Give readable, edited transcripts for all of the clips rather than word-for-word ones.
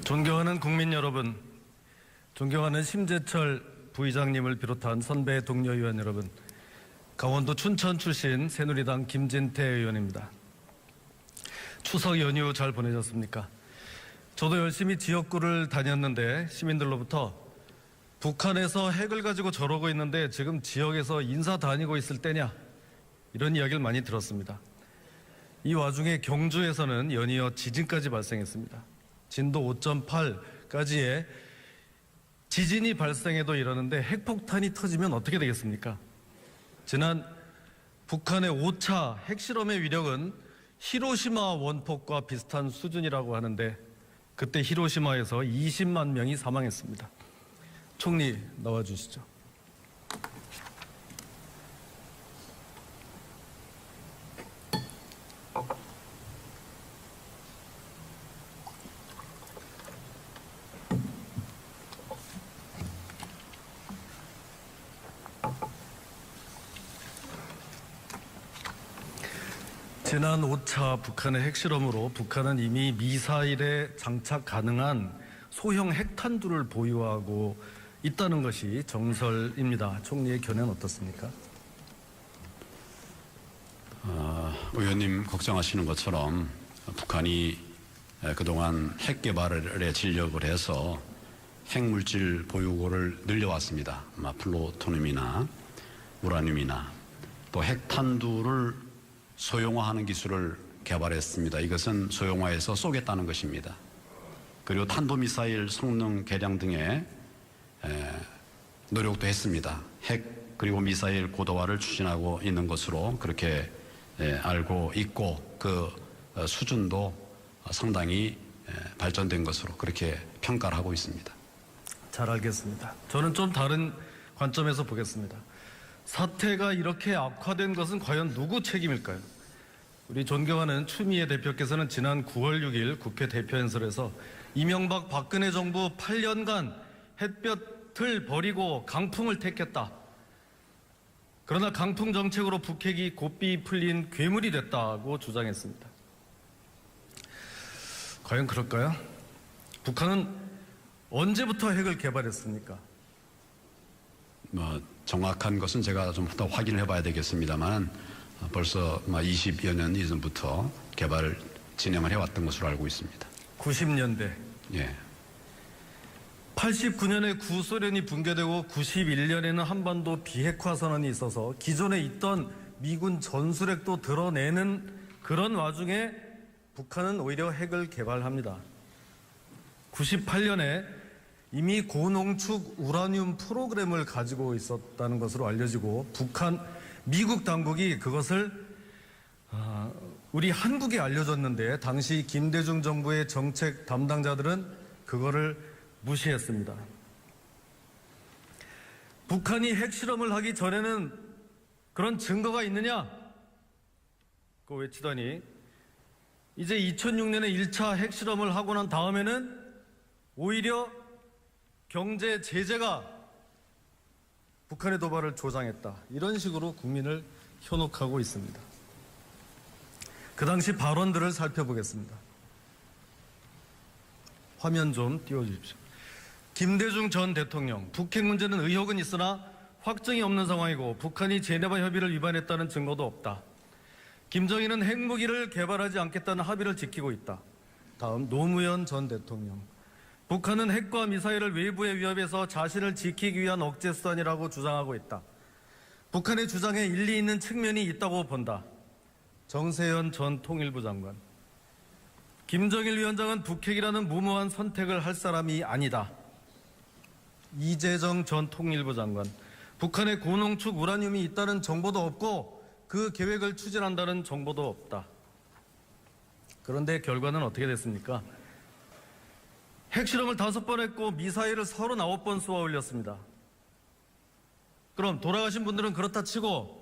존경하는 국민 여러분, 존경하는 심재철 부의장님을 비롯한 선배 동료 의원 여러분, 강원도 춘천 출신 새누리당 김진태 의원입니다. 추석 연휴 잘 보내셨습니까? 저도 열심히 지역구를 다녔는데 시민들로부터 북한에서 핵을 가지고 저러고 있는데 지금 지역에서 인사 다니고 있을 때냐, 이런 이야기를 많이 들었습니다. 이 와중에 경주에서는 연이어 지진까지 발생했습니다. 진도 5.8까지의 지진이 발생해도 이러는데 핵폭탄이 터지면 어떻게 되겠습니까? 지난 북한의 5차 핵실험의 위력은 히로시마 원폭과 비슷한 수준이라고 하는데 그때 히로시마에서 20만 명이 사망했습니다. 총리 나와주시죠. 지난 5차 북한의 핵실험으로 북한은 이미 미사일에 장착 가능한 소형 핵탄두를 보유하고 있다는 것이 정설입니다. 총리의 견해는 어떻습니까? 의원님 걱정하시는 것처럼 북한이 그동안 핵 개발에 진력을 해서 핵물질 보유고를 늘려왔습니다. 플루토늄이나 우라늄이나 또 핵탄두를 소형화하는 기술을 개발했습니다. 이것은 소형화해서 쏘겠다는 것입니다. 그리고 탄도미사일 성능 개량 등의 노력도 했습니다. 핵 그리고 미사일 고도화를 추진하고 있는 것으로 그렇게 알고 있고 그 수준도 상당히 발전된 것으로 그렇게 평가를 하고 있습니다. 잘 알겠습니다. 저는 좀 다른 관점에서 보겠습니다. 사태가 이렇게 악화된 것은 과연 누구 책임일까요? 우리 존경하는 추미애 대표께서는 지난 9월 6일 국회 대표연설에서 이명박 박근혜 정부 8년간 햇볕을 버리고 강풍을 택했다. 그러나 강풍 정책으로 북핵이 고삐 풀린 괴물이 됐다고 주장했습니다. 과연 그럴까요? 북한은 언제부터 핵을 개발했습니까? 정확한 것은 제가 좀 더 확인을 해봐야 되겠습니다만 벌써 20여 년 이전부터 개발을 진행을 해왔던 것으로 알고 있습니다. 90년대. 예. 89년에 구소련이 붕괴되고 91년에는 한반도 비핵화 선언이 있어서 기존에 있던 미군 전술핵도 드러내는 그런 와중에 북한은 오히려 핵을 개발합니다. 98년에 이미 고농축 우라늄 프로그램을 가지고 있었다는 것으로 알려지고 미국 당국이 그것을 우리 한국에 알려줬는데 당시 김대중 정부의 정책 담당자들은 그거를 무시했습니다. 북한이 핵실험을 하기 전에는 그런 증거가 있느냐? 그거 외치더니 이제 2006년에 1차 핵실험을 하고 난 다음에는 오히려 경제 제재가 북한의 도발을 조장했다. 이런 식으로 국민을 현혹하고 있습니다. 그 당시 발언들을 살펴보겠습니다. 화면 좀 띄워주십시오. 김대중 전 대통령, 북핵 문제는 의혹은 있으나 확정이 없는 상황이고 북한이 제네바 협의를 위반했다는 증거도 없다. 김정일은 핵무기를 개발하지 않겠다는 합의를 지키고 있다. 다음 노무현 전 대통령. 북한은 핵과 미사일을 외부의 위협에서 자신을 지키기 위한 억제 수단이라고 주장하고 있다. 북한의 주장에 일리 있는 측면이 있다고 본다. 정세현 전 통일부 장관. 김정일 위원장은 북핵이라는 무모한 선택을 할 사람이 아니다. 이재정 전 통일부 장관. 북한에 고농축 우라늄이 있다는 정보도 없고 그 계획을 추진한다는 정보도 없다. 그런데 결과는 어떻게 됐습니까? 핵실험을 5번 했고 미사일을 39번 쏘아 올렸습니다. 그럼 돌아가신 분들은 그렇다 치고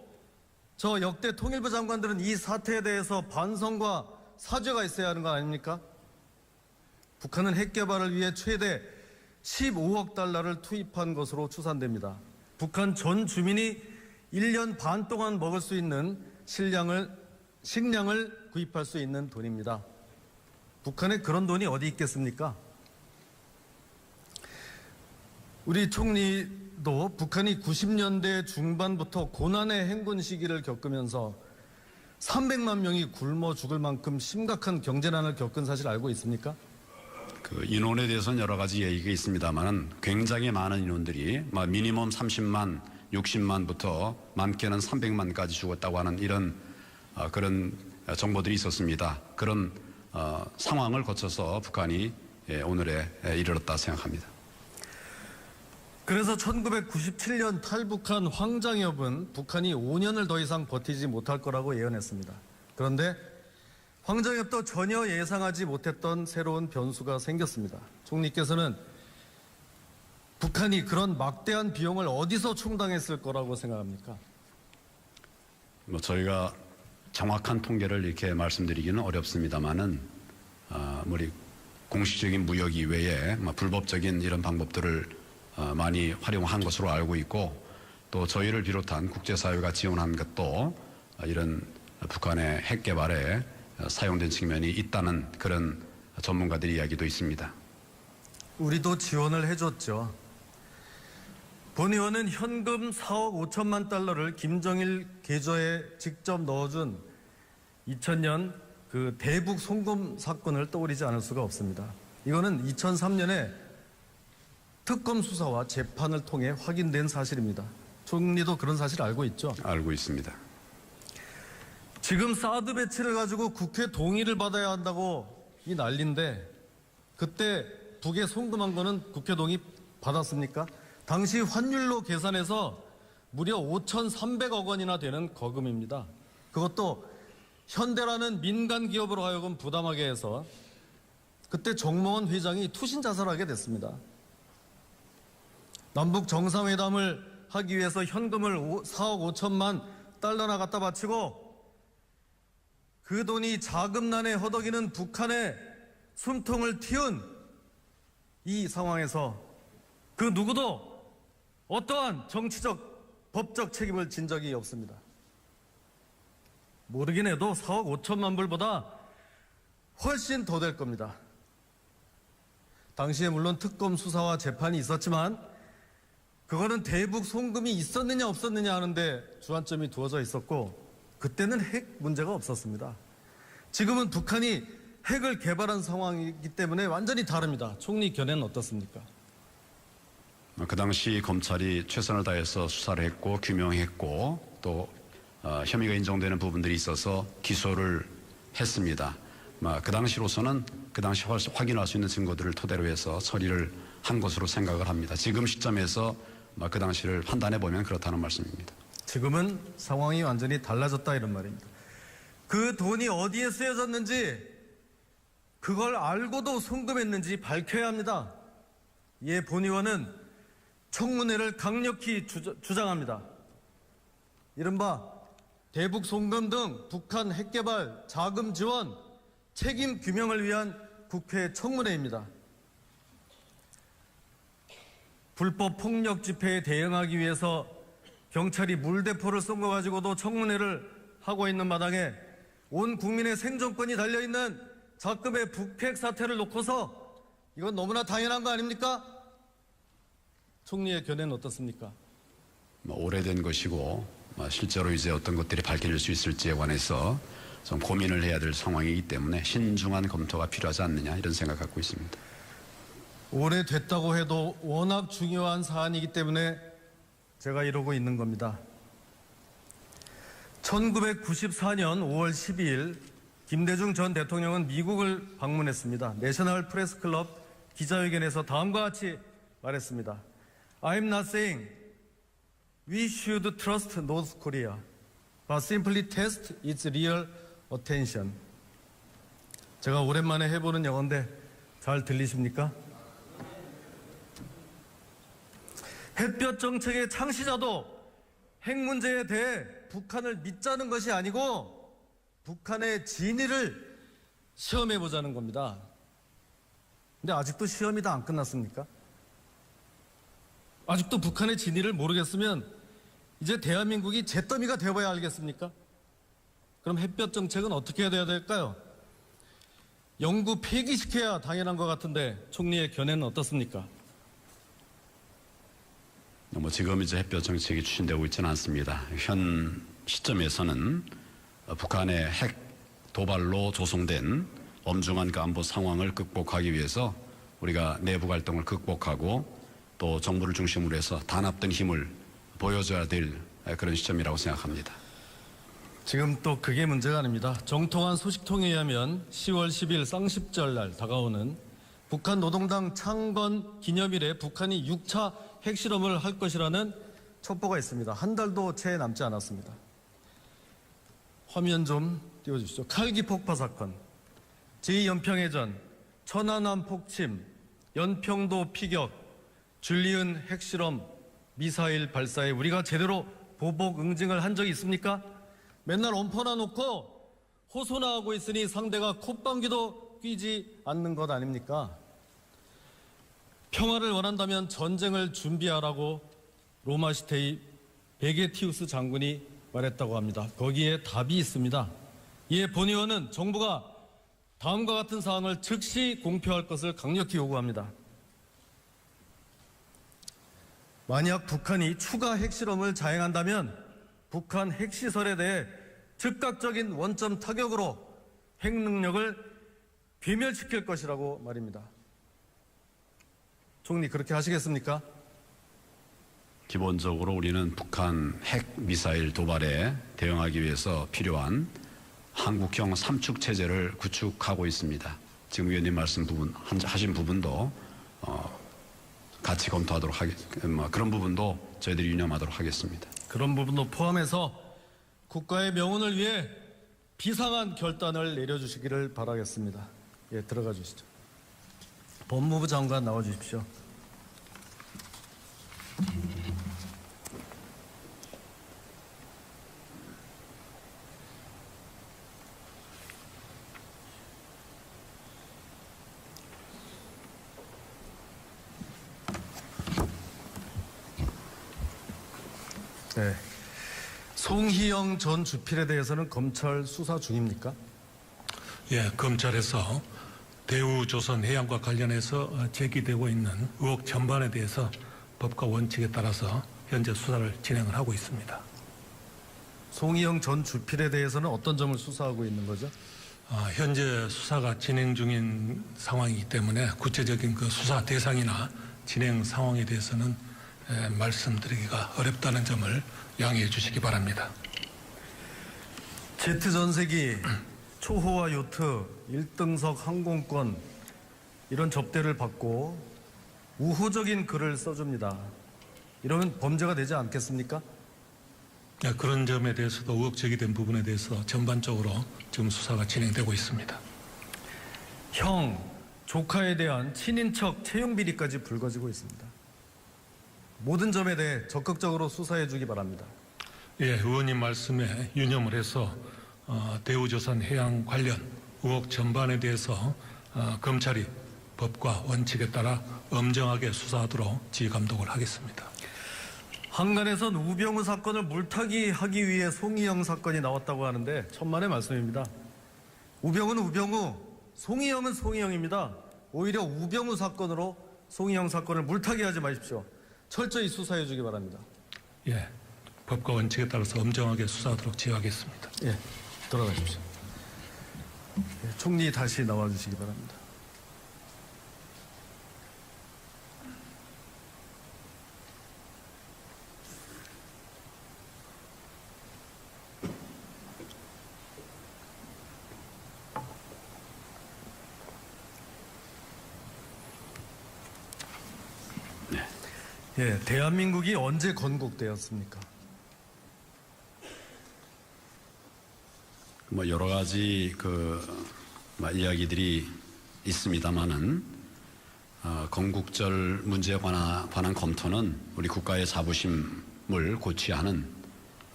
저 역대 통일부 장관들은 이 사태에 대해서 반성과 사죄가 있어야 하는 거 아닙니까? 북한은 핵 개발을 위해 최대 15억 달러를 투입한 것으로 추산됩니다. 북한 전 주민이 1년 반 동안 먹을 수 있는 식량을 구입할 수 있는 돈입니다. 북한에 그런 돈이 어디 있겠습니까? 우리 총리도 북한이 90년대 중반부터 고난의 행군 시기를 겪으면서 300만 명이 굶어 죽을 만큼 심각한 경제난을 겪은 사실 알고 있습니까? 그 인원에 대해서는 여러 가지 얘기가 있습니다만은 굉장히 많은 인원들이 미니멈 30만, 60만부터 많게는 300만까지 죽었다고 하는 이런 그런 정보들이 있었습니다. 그런 상황을 거쳐서 북한이 오늘에 이르렀다 생각합니다. 그래서 1997년 탈북한 황장엽은 북한이 5년을 더 이상 버티지 못할 거라고 예언했습니다. 그런데 황장엽도 전혀 예상하지 못했던 새로운 변수가 생겼습니다. 총리께서는 북한이 그런 막대한 비용을 어디서 충당했을 거라고 생각합니까? 저희가 정확한 통계를 이렇게 말씀드리기는 어렵습니다만은 우리 공식적인 무역 이외에 불법적인 이런 방법들을 많이 활용한 것으로 알고 있고, 또 저희를 비롯한 국제사회가 지원한 것도 이런 북한의 핵 개발에 사용된 측면이 있다는 그런 전문가들의 이야기도 있습니다. 우리도 지원을 해줬죠. 본 의원은 현금 4억 5천만 달러를 김정일 계좌에 직접 넣어준 2000년 그 대북 송금 사건을 떠올리지 않을 수가 없습니다. 이거는 2003년에 특검 수사와 재판을 통해 확인된 사실입니다. 총리도 그런 사실 알고 있죠? 알고 있습니다. 지금 사드 배치를 가지고 국회 동의를 받아야 한다고 이 난리인데, 그때 북에 송금한 거는 국회 동의 받았습니까? 당시 환율로 계산해서 무려 5,300억 원이나 되는 거금입니다. 그것도 현대라는 민간 기업으로 하여금 부담하게 해서 그때 정몽원 회장이 투신 자살하게 됐습니다. 남북 정상회담을 하기 위해서 현금을 4억 5천만 달러나 갖다 바치고 그 돈이 자금난에 허덕이는 북한의 숨통을 틔운 이 상황에서 그 누구도 어떠한 정치적, 법적 책임을 진 적이 없습니다. 모르긴 해도 4억 5천만 불보다 훨씬 더 될 겁니다. 당시에 물론 특검 수사와 재판이 있었지만 그거는 대북 송금이 있었느냐 없었느냐 하는데 주안점이 두어져 있었고, 그때는 핵 문제가 없었습니다. 지금은 북한이 핵을 개발한 상황이기 때문에 완전히 다릅니다. 총리 견해는 어떻습니까? 그 당시 검찰이 최선을 다해서 수사를 했고 규명했고 또 혐의가 인정되는 부분들이 있어서 기소를 했습니다. 그 당시로서는 그 당시 확인할 수 있는 증거들을 토대로 해서 처리를 한 것으로 생각을 합니다. 지금 시점에서 그 당시를 판단해 보면 그렇다는 말씀입니다. 지금은 상황이 완전히 달라졌다 이런 말입니다. 그 돈이 어디에 쓰여졌는지, 그걸 알고도 송금했는지 밝혀야 합니다. 예, 본 의원은 청문회를 강력히 주장합니다. 이른바 대북 송금 등 북한 핵개발 자금 지원 책임 규명을 위한 국회 청문회입니다. 불법 폭력 집회에 대응하기 위해서 경찰이 물대포를 쏜 거 가지고도 청문회를 하고 있는 마당에 온 국민의 생존권이 달려있는 작금의 북핵 사태를 놓고서 이건 너무나 당연한 거 아닙니까? 총리의 견해는 어떻습니까? 오래된 것이고 실제로 이제 어떤 것들이 밝혀질 수 있을지에 관해서 좀 고민을 해야 될 상황이기 때문에 신중한 검토가 필요하지 않느냐 이런 생각 갖고 있습니다. 오래됐다고 해도 워낙 중요한 사안이기 때문에 제가 이러고 있는 겁니다. 1994년 5월 12일 김대중 전 대통령은 미국을 방문했습니다. 내셔널 프레스 클럽 기자회견에서 다음과 같이 말했습니다. I'm not saying we should trust North Korea, but simply test its real attention. 제가 오랜만에 해보는 영어인데 잘 들리십니까? 햇볕 정책의 창시자도 핵 문제에 대해 북한을 믿자는 것이 아니고 북한의 진위를 시험해보자는 겁니다. 근데 아직도 시험이 다 안 끝났습니까? 아직도 북한의 진위를 모르겠으면 이제 대한민국이 잿더미가 되어봐야 알겠습니까? 그럼 햇볕 정책은 어떻게 해야 될까요? 영구 폐기시켜야 당연한 것 같은데 총리의 견해는 어떻습니까? 지금 이제 햇볕 정책이 추진되고 있지는 않습니다. 현 시점에서는 북한의 핵 도발로 조성된 엄중한 그 안보 상황을 극복하기 위해서 우리가 내부 갈등을 극복하고 또 정부를 중심으로 해서 단합된 힘을 보여줘야 될 그런 시점이라고 생각합니다. 지금 또 그게 문제가 아닙니다. 정통한 소식통에 의하면 10월 10일 쌍십절 날 다가오는 북한 노동당 창건 기념일에 북한이 6차 핵실험을 할 것이라는 첩보가 있습니다. 한 달도 채 남지 않았습니다. 화면 좀 띄워주시죠. 칼기 폭파 사건, 제2연평해전, 천안함 폭침, 연평도 피격, 줄리은 핵실험, 미사일 발사에 우리가 제대로 보복 응징을 한 적이 있습니까? 맨날 엄포나 놓고 호소나 하고 있으니 상대가 콧방귀도 뀌지 않는 것 아닙니까? 평화를 원한다면 전쟁을 준비하라고 로마 시대의 베게티우스 장군이 말했다고 합니다. 거기에 답이 있습니다. 이에 본 의원은 정부가 다음과 같은 사항을 즉시 공표할 것을 강력히 요구합니다. 만약 북한이 추가 핵실험을 자행한다면 북한 핵시설에 대해 즉각적인 원점 타격으로 핵 능력을 괴멸시킬 것이라고 말입니다. 총리 그렇게 하시겠습니까? 기본적으로 우리는 북한 핵 미사일 도발에 대응하기 위해서 필요한 한국형 삼축 체제를 구축하고 있습니다. 지금 위원님 하신 부분도 같이 검토하도록 그런 부분도 저희들이 유념하도록 하겠습니다. 그런 부분도 포함해서 국가의 명운을 위해 비상한 결단을 내려주시기를 바라겠습니다. 예, 들어가 주시죠. 법무부 장관 나와 주십시오. 네. 송희영 전 주필에 대해서는 검찰 수사 중입니까? 예, 검찰에서 대우조선해양과 관련해서 제기되고 있는 의혹 전반에 대해서 법과 원칙에 따라서 현재 수사를 진행을 하고 있습니다. 송희영 전 주필에 대해서는 어떤 점을 수사하고 있는 거죠? 현재 수사가 진행 중인 상황이기 때문에 구체적인 그 수사 대상이나 진행 상황에 대해서는 말씀드리기가 어렵다는 점을 양해해 주시기 바랍니다. Z전세기, 초호화 요트, 1등석 항공권 이런 접대를 받고 우호적인 글을 써줍니다. 이러면 범죄가 되지 않겠습니까? 네, 그런 점에 대해서도 의혹 제기된 부분에 대해서 전반적으로 지금 수사가 진행되고 있습니다. 형, 조카에 대한 친인척 채용 비리까지 불거지고 있습니다. 모든 점에 대해 적극적으로 수사해 주기 바랍니다. 예, 의원님 말씀에 유념을 해서 대우조선해양 관련 의혹 전반에 대해서 검찰이 법과 원칙에 따라 엄정하게 수사하도록 지휘 감독을 하겠습니다. 한간에선 우병우 사건을 물타기 하기 위해 송희영 사건이 나왔다고 하는데 천만의 말씀입니다. 우병우는 우병우, 송희영은 송희영입니다. 오히려 우병우 사건으로 송희영 사건을 물타기 하지 마십시오. 철저히 수사해 주기 바랍니다. 예, 법과 원칙에 따라서 엄정하게 수사하도록 지휘하겠습니다. 예, 돌아가십시오. 예, 총리 다시 나와 주시기 바랍니다. 예, 대한민국이 언제 건국되었습니까? 여러 가지 이야기들이 있습니다만은 건국절 문제에 관한 검토는 우리 국가의 자부심을 고취하는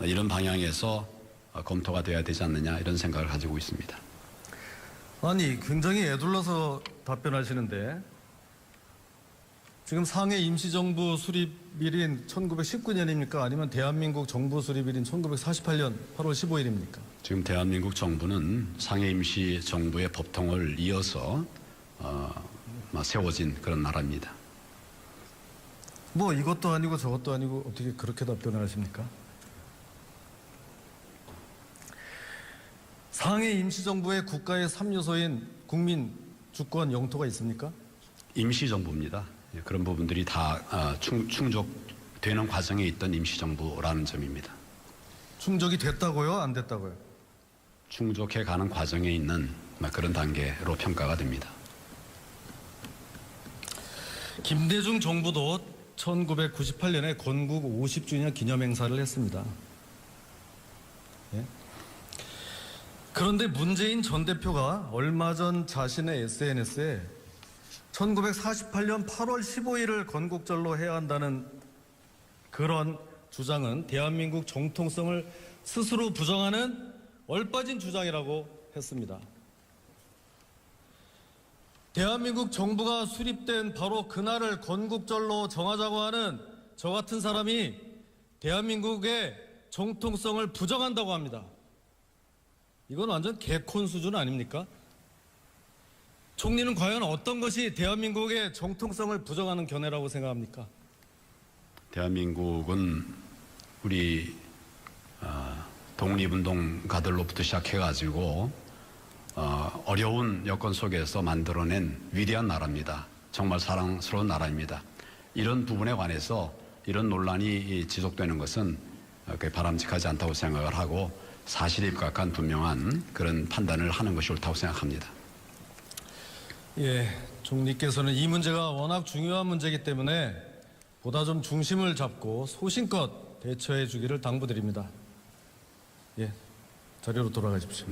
이런 방향에서 검토가 돼야 되지 않느냐 이런 생각을 가지고 있습니다. 아니, 굉장히 애둘러서 답변하시는데 지금 상해 임시정부 수립일인 1919년입니까? 아니면 대한민국 정부 수립일인 1948년 8월 15일입니까? 지금 대한민국 정부는 상해 임시 정부의 법통을 이어서 세워진 그런 나라입니다. 뭐 이것도 아니고 저것도 아니고 어떻게 그렇게 답변을 하십니까? 상해 임시정부의 국가의 3요소인 국민, 주권, 영토가 있습니까? 임시정부입니다. 그런 부분들이 다 충족되는 과정에 있던 임시정부라는 점입니다. 충족이 됐다고요? 안 됐다고요? 충족해 가는 과정에 있는 그런 단계로 평가가 됩니다. 김대중 정부도 1998년에 건국 50주년 기념행사를 했습니다. 예? 그런데 문재인 전 대표가 얼마 전 자신의 SNS에 1948년 8월 15일을 건국절로 해야 한다는 그런 주장은 대한민국 정통성을 스스로 부정하는 얼빠진 주장이라고 했습니다. 대한민국 정부가 수립된 바로 그날을 건국절로 정하자고 하는 저 같은 사람이 대한민국의 정통성을 부정한다고 합니다. 이건 완전 개콘 수준 아닙니까? 총리는 과연 어떤 것이 대한민국의 정통성을 부정하는 견해라고 생각합니까? 대한민국은 우리 독립운동가들로부터 시작해가지고 어려운 여건 속에서 만들어낸 위대한 나라입니다. 정말 사랑스러운 나라입니다. 이런 부분에 관해서 이런 논란이 지속되는 것은 바람직하지 않다고 생각을 하고 사실에 입각한 분명한 그런 판단을 하는 것이 옳다고 생각합니다. 예, 총리께서는 이 문제가 워낙 중요한 문제이기 때문에 보다 좀 중심을 잡고 소신껏 대처해 주기를 당부드립니다. 예, 자리로 돌아가십시오.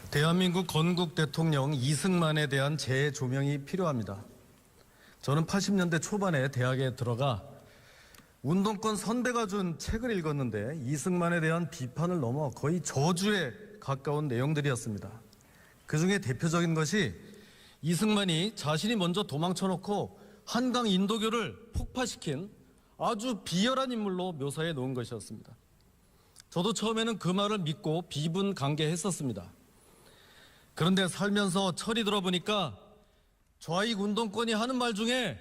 대한민국 건국 대통령 이승만에 대한 재조명이 필요합니다. 저는 80년대 초반에 대학에 들어가 운동권 선배가 준 책을 읽었는데 이승만에 대한 비판을 넘어 거의 저주에 가까운 내용들이었습니다. 그 중에 대표적인 것이 이승만이 자신이 먼저 도망쳐놓고 한강 인도교를 폭파시킨 아주 비열한 인물로 묘사해 놓은 것이었습니다. 저도 처음에는 그 말을 믿고 비분간개했었습니다. 그런데 살면서 철이 들어보니까 좌익 운동권이 하는 말 중에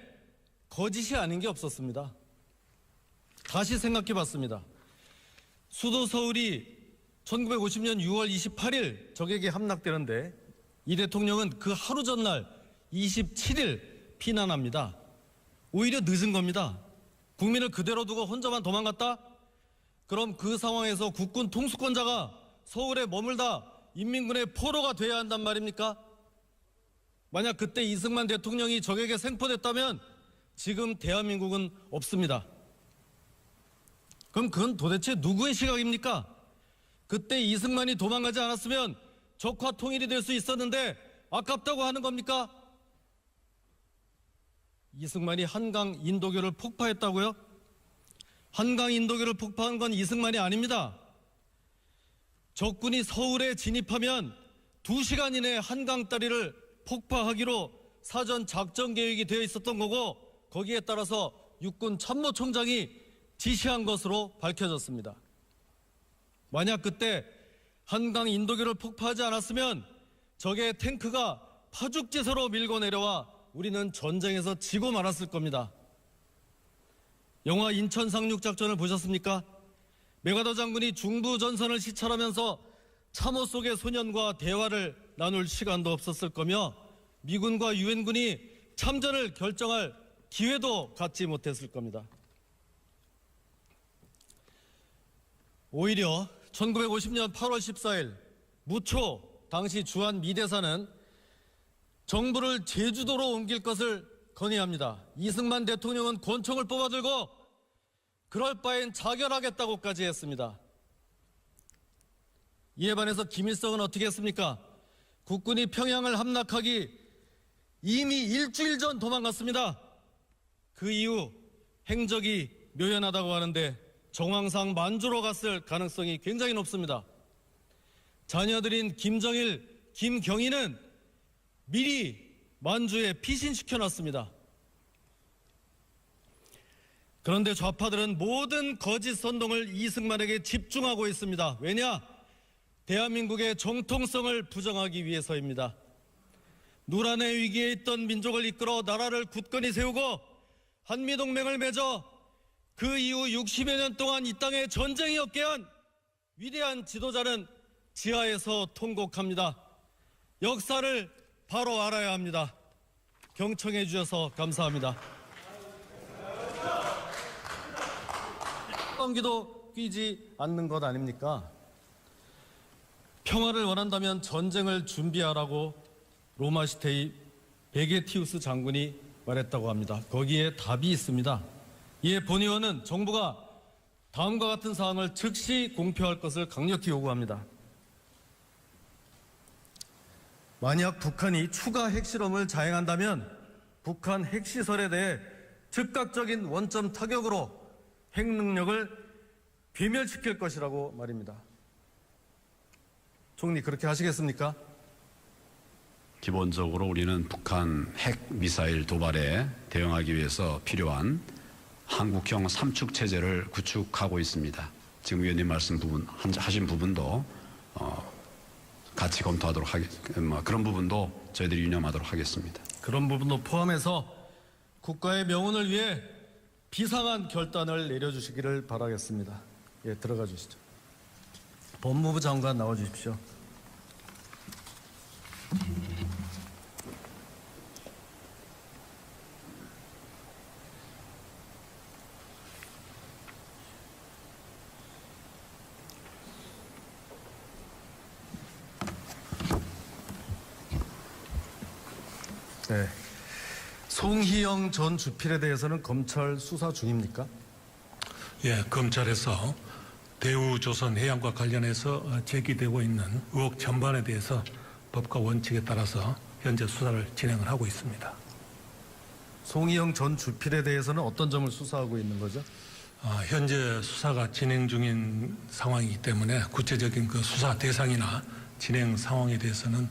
거짓이 아닌 게 없었습니다. 다시 생각해 봤습니다. 수도 서울이 1950년 6월 28일 적에게 함락되는데 이 대통령은 그 하루 전날 27일 피난합니다. 오히려 늦은 겁니다. 국민을 그대로 두고 혼자만 도망갔다? 그럼 그 상황에서 국군 통수권자가 서울에 머물다 인민군의 포로가 돼야 한단 말입니까? 만약 그때 이승만 대통령이 적에게 생포됐다면 지금 대한민국은 없습니다. 그럼 그건 도대체 누구의 시각입니까? 그때 이승만이 도망가지 않았으면 적화 통일이 될 수 있었는데 아깝다고 하는 겁니까? 이승만이 한강 인도교를 폭파했다고요? 한강 인도교를 폭파한 건 이승만이 아닙니다. 적군이 서울에 진입하면 2시간 이내에 한강 다리를 폭파하기로 사전 작전 계획이 되어 있었던 거고 거기에 따라서 육군 참모총장이 지시한 것으로 밝혀졌습니다. 만약 그때 한강 인도교를 폭파하지 않았으면 적의 탱크가 파죽지세로 밀고 내려와 우리는 전쟁에서 지고 말았을 겁니다. 영화 인천 상륙작전을 보셨습니까? 메가더 장군이 중부 전선을 시찰하면서 참호 속의 소년과 대화를 나눌 시간도 없었을 거며 미군과 유엔군이 참전을 결정할 기회도 갖지 못했을 겁니다. 오히려 1950년 8월 14일 무초 당시 주한 미대사는 정부를 제주도로 옮길 것을 건의합니다. 이승만 대통령은 권총을 뽑아들고 그럴 바엔 자결하겠다고까지 했습니다. 이에 반해서 김일성은 어떻게 했습니까? 국군이 평양을 함락하기 이미 일주일 전 도망갔습니다. 그 이후 행적이 묘연하다고 하는데 정황상 만주로 갔을 가능성이 굉장히 높습니다. 자녀들인 김정일, 김경희는 미리 만주에 피신시켜놨습니다. 그런데 좌파들은 모든 거짓 선동을 이승만에게 집중하고 있습니다. 왜냐? 대한민국의 정통성을 부정하기 위해서입니다. 누란의 위기에 있던 민족을 이끌어 나라를 굳건히 세우고 한미동맹을 맺어 그 이후 60여 년 동안 이 땅에 전쟁이 없게 한 위대한 지도자는 지하에서 통곡합니다. 역사를 바로 알아야 합니다. 경청해 주셔서 감사합니다. 기도 끼지 않는 것 아닙니까? 평화를 원한다면 전쟁을 준비하라고 로마 시대의 베게티우스 장군이 말했다고 합니다. 거기에 답이 있습니다. 이에 본 의원은 정부가 다음과 같은 사항을 즉시 공표할 것을 강력히 요구합니다. 만약 북한이 추가 핵실험을 자행한다면 북한 핵시설에 대해 즉각적인 원점 타격으로 핵 능력을 괴멸시킬 것이라고 말입니다. 총리 그렇게 하시겠습니까? 기본적으로 우리는 북한 핵 미사일 도발에 대응하기 위해서 필요한 한국형 삼축 체제를 구축하고 있습니다. 지금 위원님 하신 부분도 같이 검토하도록 그런 부분도 저희들이 유념하도록 하겠습니다. 그런 부분도 포함해서 국가의 명운을 위해 비상한 결단을 내려주시기를 바라겠습니다. 예, 들어가 주시죠. 법무부 장관 나와 주십시오. 네. 송희영 전 주필에 대해서는 검찰 수사 중입니까? 예, 검찰에서 대우조선해양과 관련해서 제기되고 있는 의혹 전반에 대해서 법과 원칙에 따라서 현재 수사를 진행을 하고 있습니다. 송희영 전 주필에 대해서는 어떤 점을 수사하고 있는 거죠? 현재 수사가 진행 중인 상황이기 때문에 구체적인 그 수사 대상이나 진행 상황에 대해서는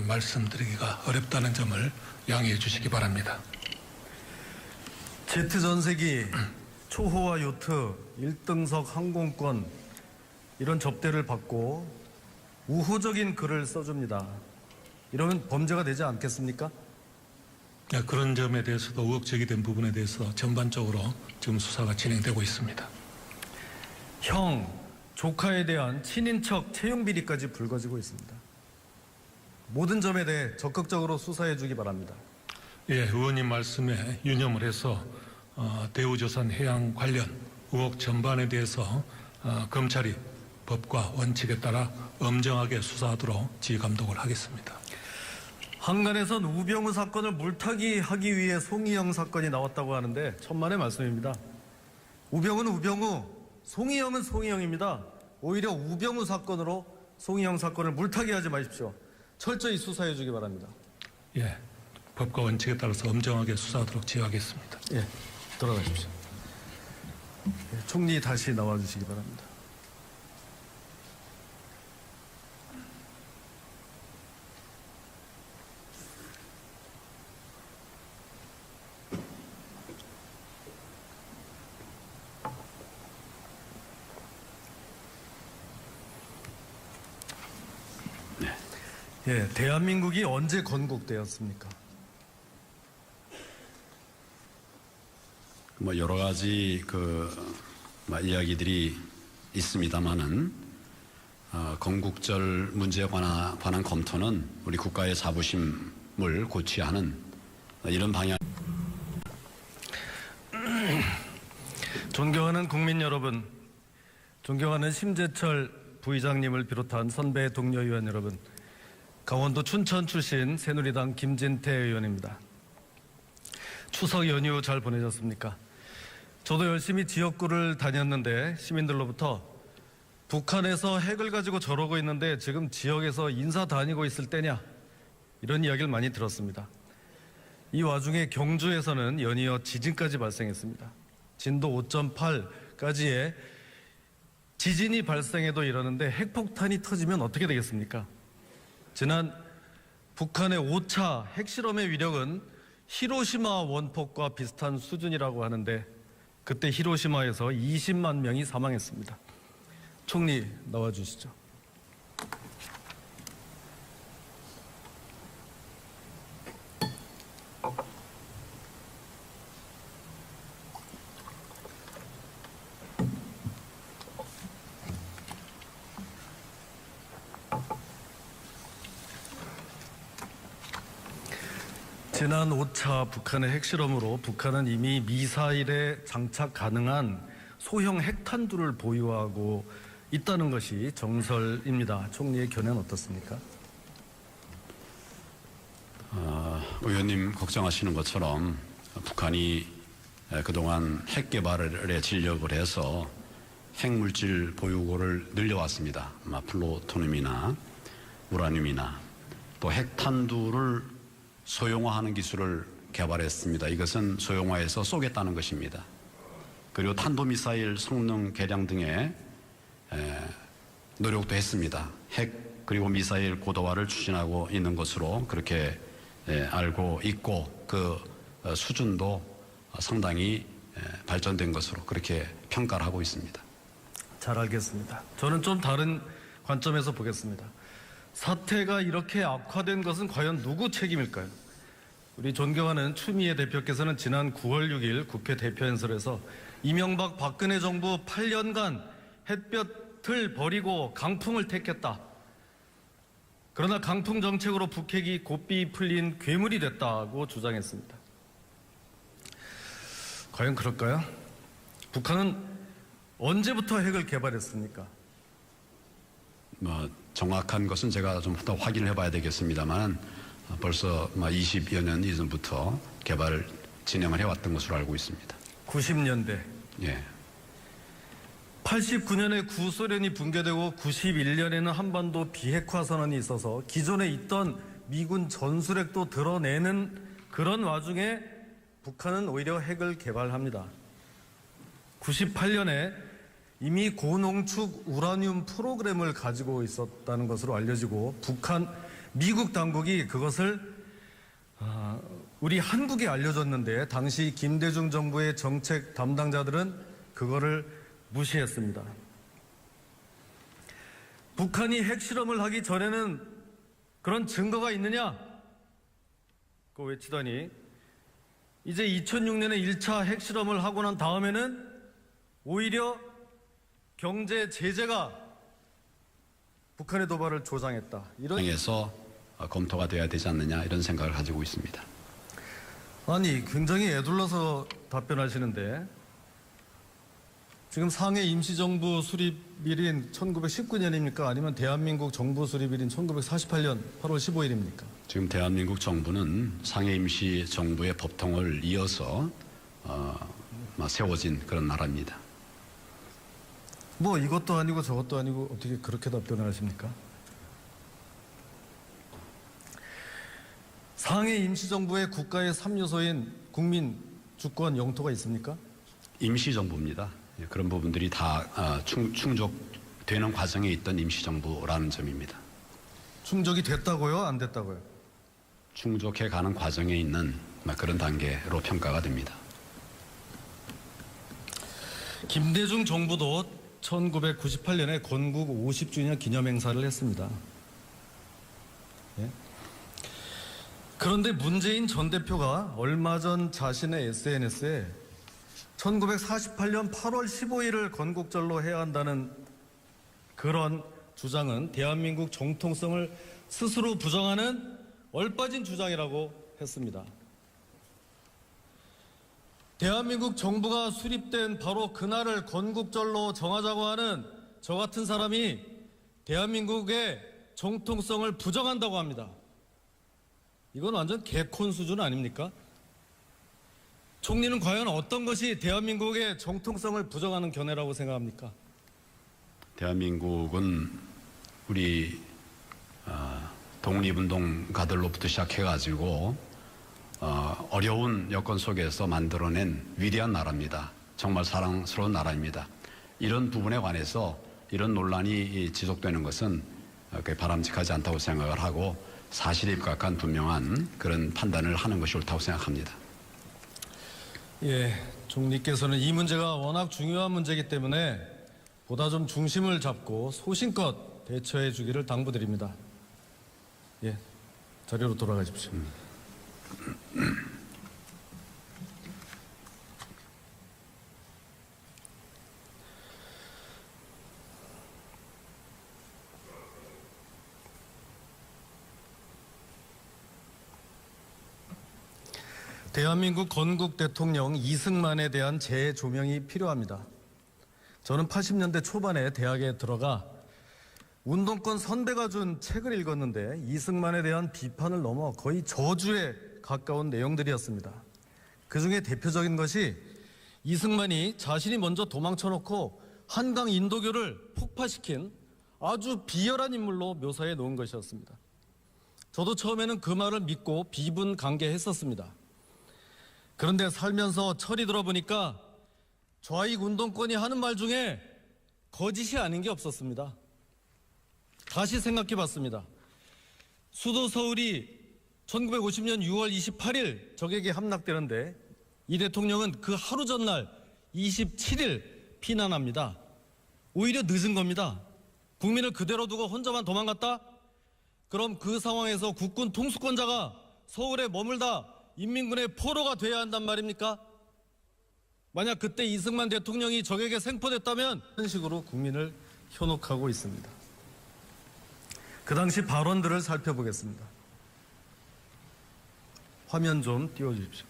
말씀드리기가 어렵다는 점을 양해해 주시기 바랍니다. 제트전세기, 초호화 요트, 1등석 항공권 이런 접대를 받고 우호적인 글을 써줍니다. 이러면 범죄가 되지 않겠습니까? 그런 점에 대해서도 의혹 제기된 부분에 대해서 전반적으로 지금 수사가 진행되고 있습니다. 형, 조카에 대한 친인척 채용 비리까지 불거지고 있습니다. 모든 점에 대해 적극적으로 수사해 주기 바랍니다. 예, 의원님 말씀에 유념을 해서 대우조선해양 관련 의혹 전반에 대해서 검찰이 법과 원칙에 따라 엄정하게 수사하도록 지휘 감독을 하겠습니다. 한간에선 우병우 사건을 물타기 하기 위해 송희영 사건이 나왔다고 하는데 천만의 말씀입니다. 우병우는 우병우, 송희영은 송희영입니다. 오히려 우병우 사건으로 송희영 사건을 물타기 하지 마십시오. 철저히 수사해 주기 바랍니다. 예, 법과 원칙에 따라서 엄정하게 수사하도록 지휘하겠습니다. 예, 돌아가십시오. 예, 총리 다시 나와 주시기 바랍니다. 예, 대한민국이 언제 건국되었습니까? 뭐 여러 가지 이야기들이 있습니다만은 건국절 문제에 관한 검토는 우리 국가의 자부심을 고취하는 이런 방향. 존경하는 국민 여러분, 존경하는 심재철 부의장님을 비롯한 선배 동료 의원 여러분, 강원도 춘천 출신 새누리당 김진태 의원입니다. 추석 연휴 잘 보내셨습니까? 저도 열심히 지역구를 다녔는데 시민들로부터 북한에서 핵을 가지고 저러고 있는데 지금 지역에서 인사 다니고 있을 때냐 이런 이야기를 많이 들었습니다. 이 와중에 경주에서는 연이어 지진까지 발생했습니다. 진도 5.8까지의 지진이 발생해도 이러는데 핵폭탄이 터지면 어떻게 되겠습니까? 지난 북한의 5차 핵실험의 위력은 히로시마 원폭과 비슷한 수준이라고 하는데 그때 히로시마에서 20만 명이 사망했습니다. 총리 나와주시죠. 지난 5차 북한의 핵실험으로 북한은 이미 미사일에 장착 가능한 소형 핵탄두를 보유하고 있다는 것이 정설입니다. 총리의 견해는 어떻습니까? 의원님 걱정하시는 것처럼 북한이 그동안 핵 개발에 진력을 해서 핵물질 보유고를 늘려왔습니다. 플루토늄이나 우라늄이나 또 핵탄두를 소형화하는 기술을 개발했습니다. 이것은 소형화해서 쏘겠다는 것입니다. 그리고 탄도미사일 성능 개량 등의 노력도 했습니다. 핵 그리고 미사일 고도화를 추진하고 있는 것으로 그렇게 알고 있고 그 수준도 상당히 발전된 것으로 그렇게 평가를 하고 있습니다. 잘 알겠습니다. 저는 좀 다른 관점에서 보겠습니다. 사태가 이렇게 악화된 것은 과연 누구 책임일까요? 우리 존경하는 추미애 대표께서는 지난 9월 6일 국회 대표연설에서 이명박 박근혜 정부 8년간 햇볕을 버리고 강풍을 택했다. 그러나 강풍 정책으로 북핵이 고삐 풀린 괴물이 됐다고 주장했습니다. 과연 그럴까요? 북한은 언제부터 핵을 개발했습니까? 정확한 것은 제가 좀 더 확인을 해봐야 되겠습니다만 벌써 20여 년 이전부터 개발을 진행을 해왔던 것으로 알고 있습니다. 90년대. 예. 89년에 구소련이 붕괴되고 91년에는 한반도 비핵화 선언이 있어서 기존에 있던 미군 전술핵도 드러내는 그런 와중에 북한은 오히려 핵을 개발합니다. 98년에 이미 고농축 우라늄 프로그램을 가지고 있었다는 것으로 알려지고 미국 당국이 그것을 우리 한국에 알려줬는데 당시 김대중 정부의 정책 담당자들은 그거를 무시했습니다. 북한이 핵실험을 하기 전에는 그런 증거가 있느냐? 그거 외치더니 이제 2006년에 1차 핵실험을 하고 난 다음에는 오히려 경제 제재가 북한의 도발을 조장했다. 에서 검토가 돼야 되지 않느냐 이런 생각을 가지고 있습니다. 아니 굉장히 애둘러서 답변하시는데 지금 상해 임시정부 수립일인 1919년입니까? 아니면 대한민국 정부 수립일인 1948년 8월 15일입니까? 지금 대한민국 정부는 상해 임시정부의 법통을 이어서 세워진 그런 나라입니다. 뭐 이것도 아니고 저것도 아니고 어떻게 그렇게 답변을 하십니까? 상해 임시정부의 국가의 3요소인 국민, 주권, 영토가 있습니까? 임시정부입니다. 그런 부분들이 다 충족되는 과정에 있던 임시정부라는 점입니다. 충족이 됐다고요? 안 됐다고요? 충족해 가는 과정에 있는 그런 단계로 평가가 됩니다. 김대중 정부도 1998년에 건국 50주년 기념행사를 했습니다. 예? 그런데 문재인 전 대표가 얼마 전 자신의 SNS에 1948년 8월 15일을 건국절로 해야 한다는 그런 주장은 대한민국 정통성을 스스로 부정하는 얼빠진 주장이라고 했습니다. 대한민국 정부가 수립된 바로 그날을 건국절로 정하자고 하는 저 같은 사람이 대한민국의 정통성을 부정한다고 합니다. 이건 완전 개콘 수준 아닙니까? 총리는 과연 어떤 것이 대한민국의 정통성을 부정하는 견해라고 생각합니까? 대한민국은 우리 독립운동가들로부터 시작해가지고 어려운 여건 속에서 만들어낸 위대한 나라입니다. 정말 사랑스러운 나라입니다. 이런 부분에 관해서 이런 논란이 지속되는 것은 거의 바람직하지 않다고 생각을 하고 사실에 입각한 분명한 그런 판단을 하는 것이 옳다고 생각합니다. 예, 총리께서는 이 문제가 워낙 중요한 문제이기 때문에 보다 좀 중심을 잡고 소신껏 대처해 주기를 당부드립니다. 예, 자리로 돌아가십시오. 대한민국 건국 대통령 이승만에 대한 재조명이 필요합니다. 저는 80년대 초반에 대학에 들어가 운동권 선배가 준 책을 읽었는데 이승만에 대한 비판을 넘어 거의 저주에 가까운 내용들이었습니다. 그중에 대표적인 것이 이승만이 자신이 먼저 도망쳐놓고 한강 인도교를 폭파시킨 아주 비열한 인물로 묘사해 놓은 것이었습니다. 저도 처음에는 그 말을 믿고 비분간개했었습니다. 그런데 살면서 철이 들어보니까 좌익 운동권이 하는 말 중에 거짓이 아닌 게 없었습니다. 다시 생각해 봤습니다. 수도 서울이 1950년 6월 28일 적에게 함락되는데 이 대통령은 그 하루 전날 27일 피난합니다. 오히려 늦은 겁니다. 국민을 그대로 두고 혼자만 도망갔다? 그럼 그 상황에서 국군 통수권자가 서울에 머물다 인민군의 포로가 돼야 한단 말입니까? 만약 그때 이승만 대통령이 적에게 생포됐다면 이런 식으로 국민을 현혹하고 있습니다. 그 당시 발언들을 살펴보겠습니다. 화면 좀 띄워주십시오.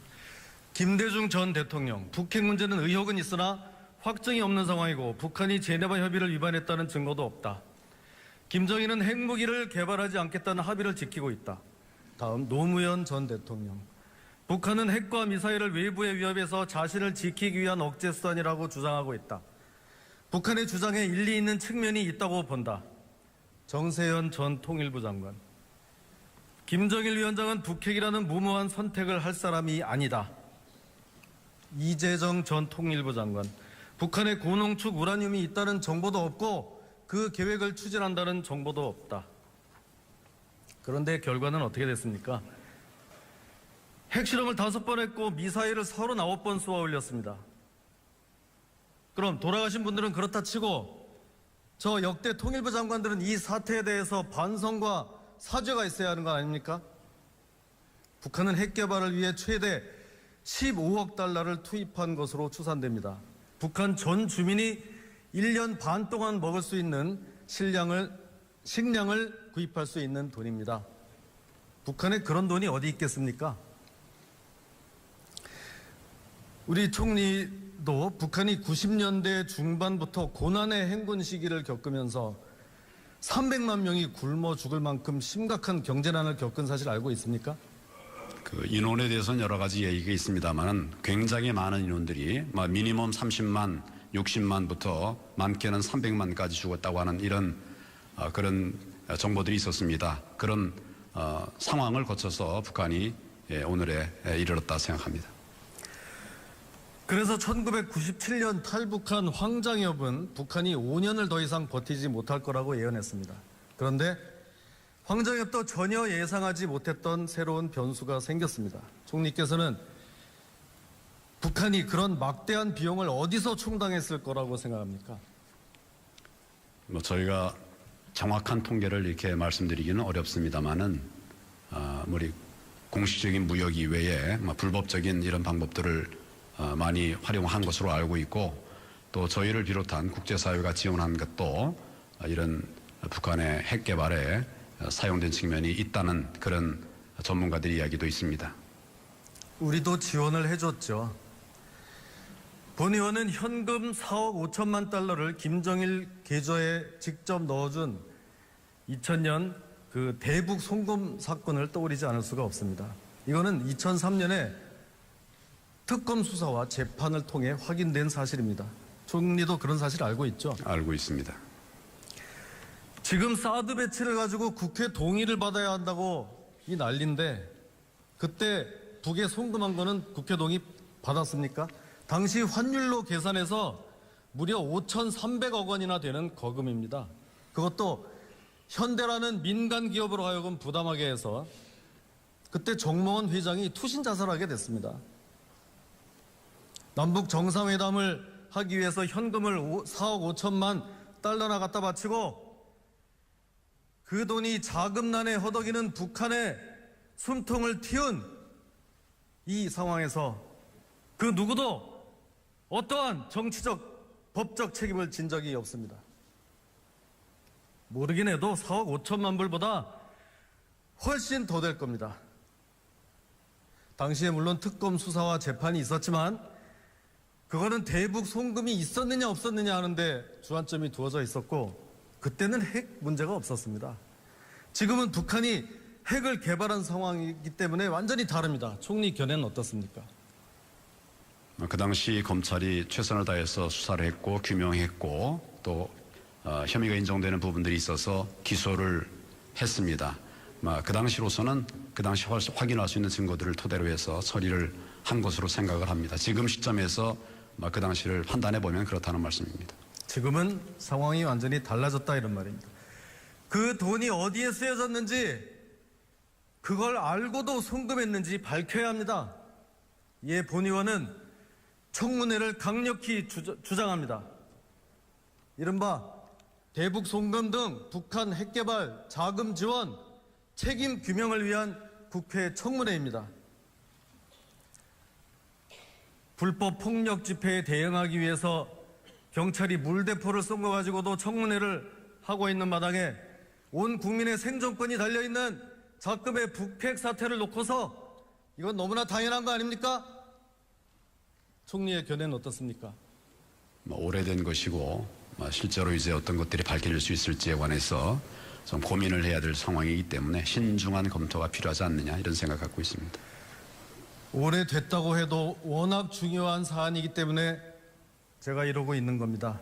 김대중 전 대통령, 북핵 문제는 의혹은 있으나 확정이 없는 상황이고 북한이 제네바 협의를 위반했다는 증거도 없다. 김정일은 핵무기를 개발하지 않겠다는 합의를 지키고 있다. 다음 노무현 전 대통령. 북한은 핵과 미사일을 외부의 위협에서 자신을 지키기 위한 억제 수단이라고 주장하고 있다. 북한의 주장에 일리 있는 측면이 있다고 본다. 정세현 전 통일부 장관. 김정일 위원장은 북핵이라는 무모한 선택을 할 사람이 아니다. 이재정 전 통일부 장관. 북한에 고농축 우라늄이 있다는 정보도 없고 그 계획을 추진한다는 정보도 없다. 그런데 결과는 어떻게 됐습니까? 핵실험을 5번 했고 미사일을 39번 쏘아 올렸습니다. 그럼 돌아가신 분들은 그렇다 치고 저 역대 통일부 장관들은 이 사태에 대해서 반성과 사죄가 있어야 하는 거 아닙니까? 북한은 핵 개발을 위해 최대 15억 달러를 투입한 것으로 추산됩니다. 북한 전 주민이 1년 반 동안 먹을 수 있는 식량을 구입할 수 있는 돈입니다. 북한에 그런 돈이 어디 있겠습니까? 우리 총리도 북한이 90년대 중반부터 고난의 행군 시기를 겪으면서 300만 명이 굶어 죽을 만큼 심각한 경제난을 겪은 사실 알고 있습니까? 그 인원에 대해서는 여러 가지 얘기가 있습니다만 굉장히 많은 인원들이 미니멈 30만, 60만부터 많게는 300만까지 죽었다고 하는 이런 그런 정보들이 있었습니다. 그런 상황을 거쳐서 북한이 오늘에 이르렀다 생각합니다. 그래서 1997년 탈북한 황장엽은 북한이 5년을 더 이상 버티지 못할 거라고 예언했습니다. 그런데 황장엽도 전혀 예상하지 못했던 새로운 변수가 생겼습니다. 총리께서는 북한이 그런 막대한 비용을 어디서 충당했을 거라고 생각합니까? 저희가 정확한 통계를 이렇게 말씀드리기는 어렵습니다만은 우리 공식적인 무역 이외에 불법적인 이런 방법들을 많이 활용한 것으로 알고 있고 또 저희를 비롯한 국제사회가 지원한 것도 이런 북한의 핵 개발에 사용된 측면이 있다는 그런 전문가들의 이야기도 있습니다. 우리도 지원을 해줬죠. 본 의원은 현금 4억 5천만 달러를 김정일 계좌에 직접 넣어준 2000년 그 대북 송금 사건을 떠올리지 않을 수가 없습니다. 이거는 2003년에 특검 수사와 재판을 통해 확인된 사실입니다. 총리도 그런 사실 알고 있죠? 알고 있습니다. 지금 사드 배치를 가지고 국회 동의를 받아야 한다고 이 난리인데 그때 북에 송금한 거는 국회 동의 받았습니까? 당시 환율로 계산해서 무려 5,300억 원이나 되는 거금입니다. 그것도 현대라는 민간 기업으로 하여금 부담하게 해서 그때 정몽원 회장이 투신 자살하게 됐습니다. 남북 정상회담을 하기 위해서 현금을 4억 5천만 달러나 갖다 바치고 그 돈이 자금난에 허덕이는 북한의 숨통을 틔운 이 상황에서 그 누구도 어떠한 정치적, 법적 책임을 진 적이 없습니다. 모르긴 해도 4억 5천만 불보다 훨씬 더 될 겁니다. 당시에 물론 특검 수사와 재판이 있었지만 그거는 대북 송금이 있었느냐 없었느냐 하는데 주안점이 두어져 있었고 그때는 핵 문제가 없었습니다. 지금은 북한이 핵을 개발한 상황이기 때문에 완전히 다릅니다. 총리 견해는 어떻습니까? 그 당시 검찰이 최선을 다해서 수사를 했고 규명했고 또 혐의가 인정되는 부분들이 있어서 기소를 했습니다. 그 당시로서는 그 당시 확인할 수 있는 증거들을 토대로 해서 처리를 한 것으로 생각을 합니다. 지금 시점에서 그 당시를 판단해 보면 그렇다는 말씀입니다. 지금은 상황이 완전히 달라졌다 이런 말입니다. 그 돈이 어디에 쓰여졌는지 그걸 알고도 송금했는지 밝혀야 합니다. 이에 본 의원은 청문회를 강력히 주장합니다. 이른바 대북 송금 등 북한 핵개발 자금 지원 책임 규명을 위한 국회 청문회입니다. 불법 폭력 집회에 대응하기 위해서 경찰이 물대포를 쏜 거 가지고도 청문회를 하고 있는 마당에 온 국민의 생존권이 달려있는 작금의 북핵 사태를 놓고서 이건 너무나 당연한 거 아닙니까? 총리의 견해는 어떻습니까? 오래된 것이고 실제로 이제 어떤 것들이 밝혀질 수 있을지에 관해서 좀 고민을 해야 될 상황이기 때문에 신중한 검토가 필요하지 않느냐 이런 생각 갖고 있습니다. 오래됐다고 해도 워낙 중요한 사안이기 때문에 제가 이러고 있는 겁니다.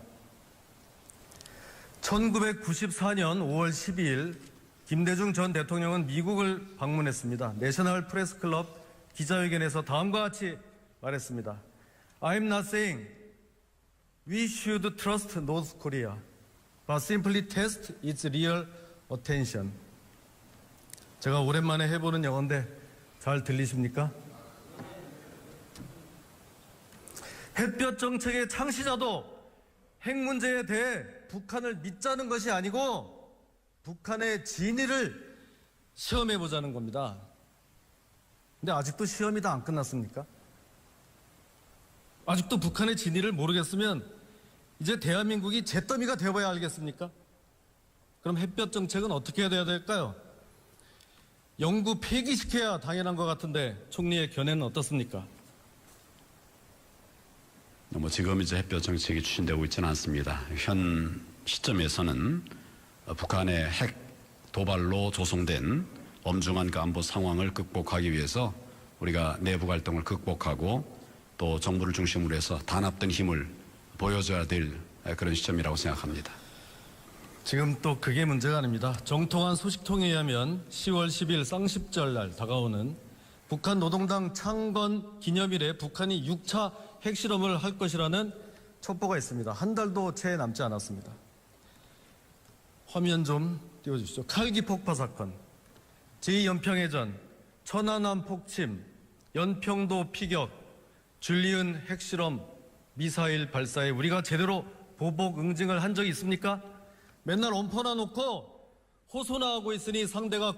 1994년 5월 12일 김대중 전 대통령은 미국을 방문했습니다. 내셔널 프레스 클럽 기자회견에서 다음과 같이 말했습니다. I'm not saying we should trust North Korea, but simply test its real attention. 제가 오랜만에 해보는 영어인데 잘 들리십니까? 햇볕 정책의 창시자도 핵 문제에 대해 북한을 믿자는 것이 아니고 북한의 진위를 시험해보자는 겁니다. 근데 아직도 시험이 다 안 끝났습니까? 아직도 북한의 진위를 모르겠으면 이제 대한민국이 잿더미가 되어봐야 알겠습니까? 그럼 햇볕 정책은 어떻게 해야 될까요? 영구 폐기시켜야 당연한 것 같은데 총리의 견해는 어떻습니까? 지금 이제 햇볕 정책이 추진되고 있지는 않습니다. 현 시점에서는 북한의 핵 도발로 조성된 엄중한 그 안보 상황을 극복하기 위해서 우리가 내부 갈등을 극복하고 또 정부를 중심으로 해서 단합된 힘을 보여줘야 될 그런 시점이라고 생각합니다. 지금 또 그게 문제가 아닙니다. 정통한 소식통에 의하면 10월 10일 쌍십절 날 다가오는 북한 노동당 창건 기념일에 북한이 6차 핵실험을 할 것이라는 첩보가 있습니다. 한 달도 채 남지 않았습니다. 화면 좀 띄워주시죠. 칼기 폭파 사건, 제2연평해전, 천안함 폭침, 연평도 피격, 줄리은 핵실험, 미사일 발사에 우리가 제대로 보복 응징을 한 적이 있습니까? 맨날 엄포나 놓고 호소나 하고 있으니 상대가